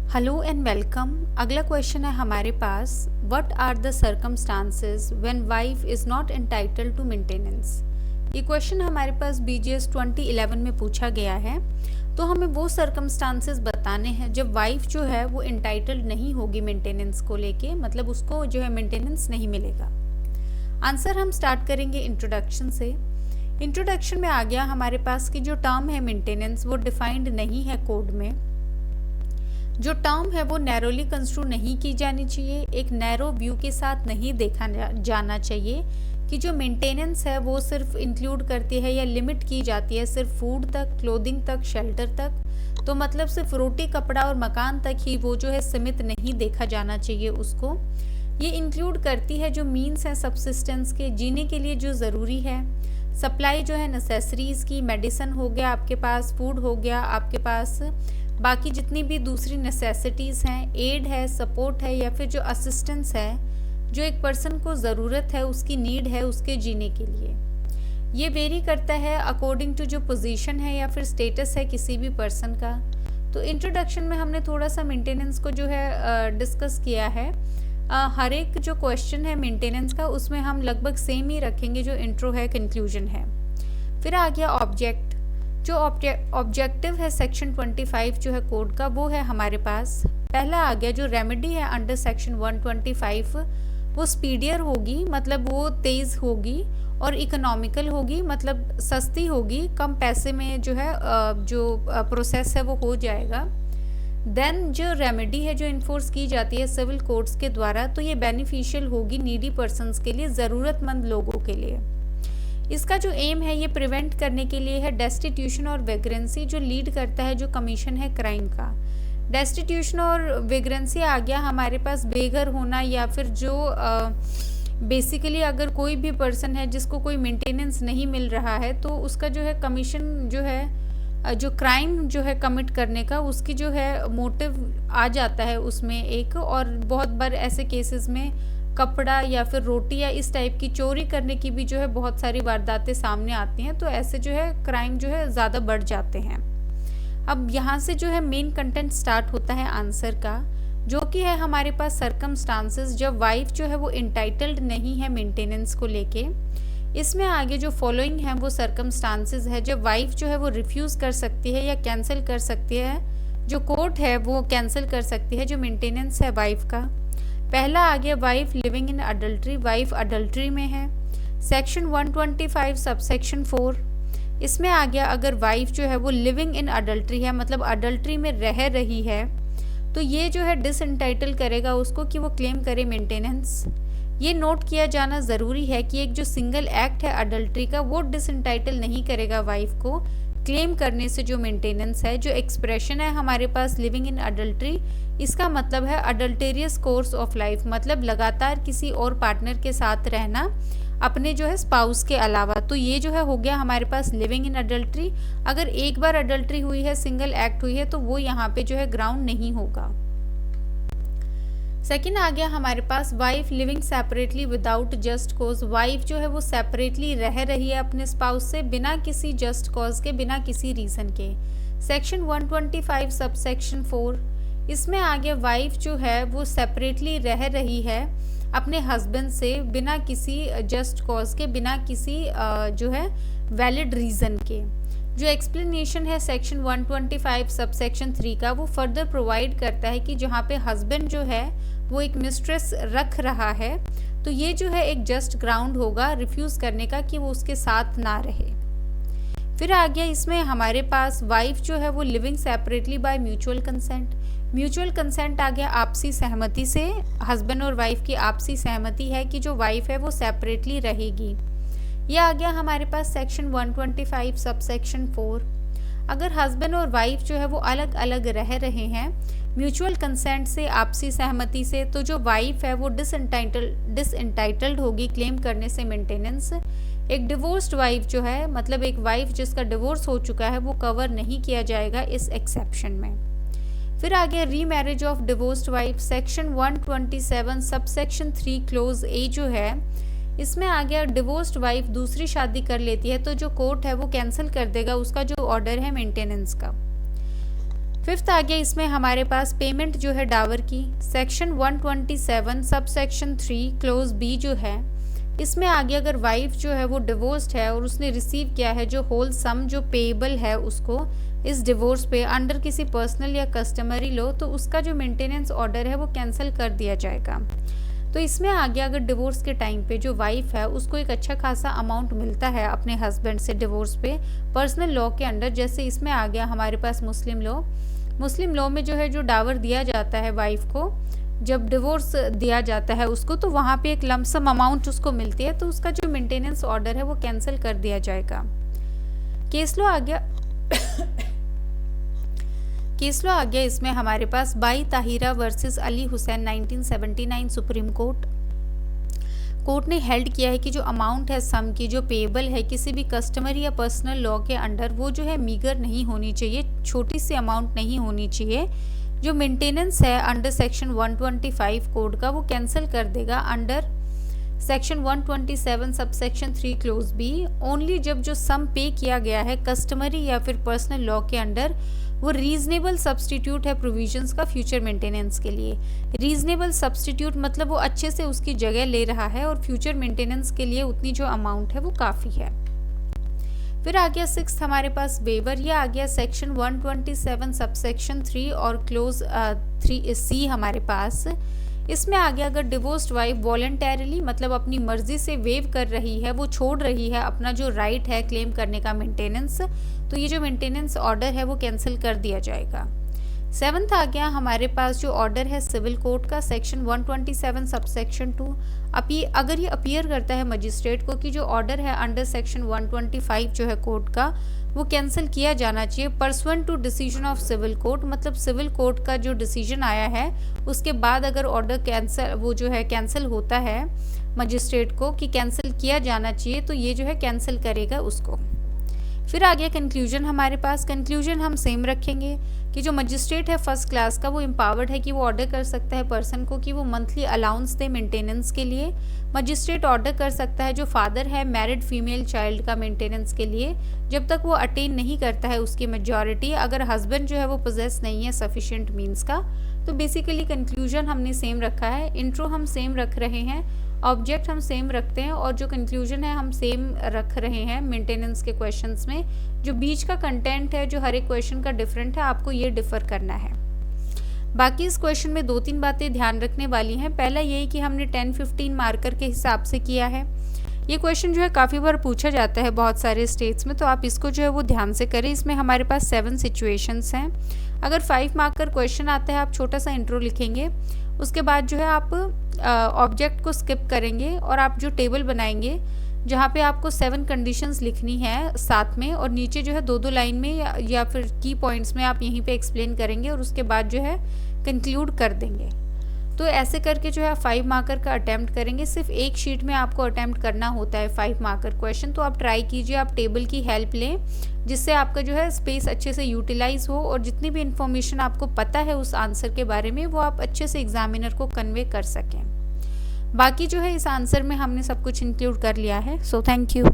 Hello and welcome. अगला question है हमारे पास, what are the circumstances when wife is not entitled to maintenance. ये क्वेश्चन हमारे पास BGS 2011 में पूछा गया है। तो हमें वो सर्कमस्टांसेस बताने हैं जब वाइफ जो है वो एंटाइटल्ड नहीं होगी मेंटेनेंस को लेके, मतलब उसको जो है मेंटेनेंस नहीं मिलेगा। आंसर हम स्टार्ट करेंगे इंट्रोडक्शन से। इंट्रोडक्शन में आ गया हमारे पास कि जो टर्म है मेंटेनेंस वो डिफाइंड नहीं है कोड में। जो टर्म है वो नैरोली कंस्ट्रू नहीं की जानी चाहिए, एक नैरो व्यू के साथ नहीं देखा जाना चाहिए कि जो मेंटेनेंस है वो सिर्फ इंक्लूड करती है या लिमिट की जाती है सिर्फ फूड तक, क्लोथिंग तक, शेल्टर तक। तो मतलब सिर्फ रोटी, कपड़ा और मकान तक ही वो जो है सीमित नहीं देखा जाना चाहिए उसको। ये इंक्लूड करती है जो मीन्स है सब्सिस्टेंस के, जीने के लिए जो ज़रूरी है, सप्लाई जो है नेसेसरीज़ की, मेडिसिन हो गया आपके पास, फूड हो गया आपके पास, बाकी जितनी भी दूसरी नेसेसिटीज़ हैं, एड है, सपोर्ट है या फिर जो असिस्टेंस है जो एक पर्सन को ज़रूरत है, उसकी नीड है उसके जीने के लिए। ये वेरी करता है अकॉर्डिंग टू जो पोजीशन है या फिर स्टेटस है किसी भी पर्सन का। तो इंट्रोडक्शन में हमने थोड़ा सा मेंटेनेंस को जो है डिस्कस किया है। हर एक जो क्वेश्चन है मेंटेनेंस का उसमें हम लगभग सेम ही रखेंगे जो इंट्रो है, कंक्लूजन है। फिर आ गया ऑब्जेक्ट। जो ऑब्जेक्टिव है सेक्शन 25 जो है कोड का वो है हमारे पास। पहला आ गया जो रेमेडी है अंडर सेक्शन 125, वो स्पीडियर होगी, मतलब वो तेज़ होगी, और इकोनॉमिकल होगी, मतलब सस्ती होगी, कम पैसे में जो है जो प्रोसेस है वो हो जाएगा। देन जो रेमेडी है जो इन्फोर्स की जाती है सिविल कोर्ट्स के द्वारा, तो ये बेनिफिशियल होगी नीडी पर्सन्स के लिए, ज़रूरतमंद लोगों के लिए। इसका जो एम है ये प्रिवेंट करने के लिए है डेस्टिट्यूशन और वेग्रेंसी, जो लीड करता है जो कमीशन है क्राइम का। डेस्टिट्यूशन और वेग्रेंसी आ गया हमारे पास बेघर होना, या फिर जो बेसिकली अगर कोई भी पर्सन है जिसको कोई मेंटेनेंस नहीं मिल रहा है तो उसका जो है कमीशन जो है जो क्राइम जो है कमिट करने का, उसकी जो है मोटिव आ जाता है उसमें एक। और बहुत बार ऐसे केसेस में कपड़ा या फिर रोटी या इस टाइप की चोरी करने की भी जो है बहुत सारी वारदातें सामने आती हैं, तो ऐसे जो है क्राइम जो है ज़्यादा बढ़ जाते हैं। अब यहाँ से जो है मेन कंटेंट स्टार्ट होता है आंसर का, जो कि है हमारे पास सर्कमस्टांसेस जब वाइफ जो है वो इंटाइटल्ड नहीं है मेंटेनेंस को लेके। इसमें आगे जो फॉलोइंग है वो सर्कमस्टांसेस है जब वाइफ जो है वो रिफ्यूज़ कर सकती है या कैंसिल कर सकती है, जो कोर्ट है वो कैंसिल कर सकती है जो मेंटेनेंस है वाइफ का। पहला आ गया wife living in adultery, wife adultery में है, सेक्शन 125 सबसेक्शन 4। इसमें आ गया अगर वाइफ जो है वो लिविंग इन अडल्ट्री है, मतलब अडल्ट्री में रह रही है, तो ये जो है डिसएंटाइटल करेगा उसको कि वो क्लेम करे मेंटेनेंस। ये नोट किया जाना ज़रूरी है कि एक जो सिंगल एक्ट है अडल्ट्री का वो डिसएंटाइटल नहीं करेगा वाइफ को क्लेम करने से जो मेंटेनेंस है। जो एक्सप्रेशन है हमारे पास लिविंग इन अडल्ट्री, इसका मतलब है अडल्टेरियस कोर्स ऑफ लाइफ, मतलब लगातार किसी और पार्टनर के साथ रहना अपने जो है स्पाउस के अलावा। तो ये जो है हो गया हमारे पास लिविंग इन अडल्ट्री। अगर एक बार अडल्ट्री हुई है, सिंगल एक्ट हुई है, तो वो यहाँ पे जो है ग्राउंड नहीं होगा। सेकेंड आ गया हमारे पास wife living separately without just cause, wife जो है वो सेपरेटली रह रही है अपने स्पाउस से बिना किसी जस्ट कॉज के, बिना किसी रीज़न के, सेक्शन 125 सबसेक्शन 4। इसमें आ गया वाइफ जो है वो सेपरेटली रह रही है अपने हस्बैंड से बिना किसी जस्ट कॉज के, बिना किसी जो है वैलिड रीज़न के। जो एक्सप्लेनेशन है सेक्शन 125 सबसेक्शन 3 का, वो फर्दर प्रोवाइड करता है कि जहाँ पे हस्बैंड जो है वो एक मिस्ट्रेस रख रहा है, तो ये जो है एक जस्ट ग्राउंड होगा रिफ्यूज़ करने का कि वो उसके साथ ना रहे। फिर आ गया इसमें हमारे पास वाइफ जो है वो living separately by mutual consent. Mutual consent आ गया आपसी सहमति से, हस्बैंड और वाइफ की आपसी सहमति है कि जो वाइफ है वो सेपरेटली रहेगी। यह आ गया हमारे पास सेक्शन 125 सबसेक्शन 4। अगर हस्बैंड और वाइफ जो है वो अलग अलग रह रहे हैं म्यूचुअल कंसेंट से, आपसी सहमति से, तो जो वाइफ है वो डिसएंटाइटल्ड होगी क्लेम करने से मेंटेनेंस। एक डिवोर्स्ड वाइफ जो है, मतलब एक वाइफ जिसका डिवोर्स हो चुका है, वो कवर नहीं किया जाएगा इस एक्सेप्शन में। फिर आ गया remarriage of divorced wife, section 127 subsection 3 clause A जो है, इसमें आ गया डिवोर्स्ड वाइफ दूसरी शादी कर लेती है तो जो कोर्ट है वो कैंसिल कर देगा उसका जो ऑर्डर है मेंटेनेंस का। फिफ्थ आ गया इसमें हमारे पास पेमेंट जो है डावर की। Section 127 sub section 3 close B जो है इसमें आ गया अगर वाइफ जो है वो डिवोर्स्ड है और उसने रिसीव किया है जो होल सम जो पेएबल है उसको इस डिवोर्स पे अंडर किसी पर्सनल या कस्टमरी लॉ, तो उसका जो मेंटेनेंस ऑर्डर है वो कैंसिल कर दिया जाएगा। तो इसमें आ गया अगर डिवोर्स के टाइम पे जो वाइफ है उसको एक अच्छा खासा अमाउंट मिलता है अपने हस्बैंड से डिवोर्स पे पर्सनल लॉ के अंडर, जैसे इसमें आ गया हमारे पास मुस्लिम लॉ में जो है जो डावर दिया जाता है वाइफ को जब डिवोर्स दिया जाता है उसको, तो वहाँ पे एक लमसम अमाउंट उसको मिलती है, तो उसका जो मेंटेनेंस ऑर्डर है वो कैंसिल कर दिया जाएगा। केस लॉ आ गया इसमें हमारे पास Bai Tahira versus Ali Hussain 1979 Supreme Court ने हेल्ड किया है कि जो अमाउंट है सम की जो पेएबल है किसी भी कस्टमरी या पर्सनल लॉ के अंडर वो जो है मीगर नहीं होनी चाहिए, छोटी सी अमाउंट नहीं होनी चाहिए। जो मेंटेनेंस है अंडर सेक्शन 125 कोड का वो कैंसिल कर देगा under section 127 sub section 3 close B only जब जो सम पे किया गया है कस्टमरी या फिर पर्सनल लॉ के अंडर वो रीजनेबल सब्सटीट्यूट है प्रोविजंस का फ्यूचर मेंटेनेंस के लिए। रीजनेबल सब्सटीट्यूट मतलब वो अच्छे से उसकी जगह ले रहा है और फ्यूचर मेंटेनेंस के लिए उतनी जो अमाउंट है वो काफ़ी है। फिर आ गया सिक्स्थ हमारे पास वेवर, यह आ गया सेक्शन 127 सब सेक्शन 3 और क्लोज 3C हमारे पास। इसमें आ गया अगर डिवोर्स्ड वाइफ वॉलंटरली मतलब अपनी मर्जी से वेव कर रही है, वो छोड़ रही है अपना जो राइट है क्लेम करने का मेंटेनेंस, तो ये जो मेंटेनेंस ऑर्डर है वो कैंसिल कर दिया जाएगा। सेवन्थ आ गया हमारे पास जो ऑर्डर है सिविल कोर्ट का सेक्शन 127 सब सेक्शन 2। अगर ये अपीयर करता है मजिस्ट्रेट को कि जो ऑर्डर है अंडर सेक्शन 125 जो है कोर्ट का वो कैंसिल किया जाना चाहिए pursuant to decision of civil court, मतलब सिविल कोर्ट का जो डिसीजन आया है उसके बाद अगर ऑर्डर कैंसिल होता है मजिस्ट्रेट को कि कैंसिल किया जाना चाहिए, तो ये जो है कैंसिल करेगा उसको। फिर आ गया कंक्लूजन हमारे पास। कंक्लूजन हम सेम रखेंगे कि जो मजिस्ट्रेट है फर्स्ट क्लास का वो एम्पावर्ड है कि वो ऑर्डर कर सकता है पर्सन को कि वो मंथली अलाउंस दे मेंटेनेंस के लिए। मजिस्ट्रेट ऑर्डर कर सकता है जो फादर है मैरिड फीमेल चाइल्ड का मेंटेनेंस के लिए जब तक वो अटेन नहीं करता है उसकी मेजॉरिटी, अगर हस्बैंड जो है वो पोजेस नहीं है सफिशिएंट मीन्स का। तो बेसिकली कंक्लूजन हमने सेम रखा है, इंट्रो हम सेम रख रहे हैं, ऑब्जेक्ट हम सेम रखते हैं और जो कंक्लूजन है हम सेम रख रहे हैं मेंटेनेंस के क्वेश्चंस में। जो बीच का कंटेंट है जो हर एक क्वेश्चन का डिफरेंट है, आपको ये डिफर करना है। बाकी इस क्वेश्चन में 2-3 बातें ध्यान रखने वाली हैं। पहला यही कि हमने 10-15 मार्कर के हिसाब से किया है। ये क्वेश्चन जो है काफ़ी बार पूछा जाता है बहुत सारे स्टेट्स में, तो आप इसको जो है वो ध्यान से करें। इसमें हमारे पास 7 सिचुएशंस हैं। अगर 5 मार्कर क्वेश्चन आता है आप छोटा सा इंट्रो लिखेंगे, उसके बाद जो है आप ऑब्जेक्ट को स्किप करेंगे और आप जो टेबल बनाएंगे जहाँ पे आपको 7 कंडीशंस लिखनी है साथ में, और नीचे जो है 2-2 लाइन में या फिर की पॉइंट्स में आप यहीं पे एक्सप्लेन करेंगे और उसके बाद जो है कंक्लूड कर देंगे। तो ऐसे करके जो है 5 मार्कर का अटैम्प्ट करेंगे। सिर्फ एक शीट में आपको अटैम्प्ट करना होता है 5 मार्कर क्वेश्चन, तो आप ट्राई कीजिए, आप टेबल की हेल्प लें जिससे आपका जो है स्पेस अच्छे से यूटिलाइज हो और जितनी भी इन्फॉर्मेशन आपको पता है उस आंसर के बारे में वो आप अच्छे से एग्जामिनर को कन्वे कर सकें। बाकी जो है इस आंसर में हमने सब कुछ इंक्लूड कर लिया है। So thank you.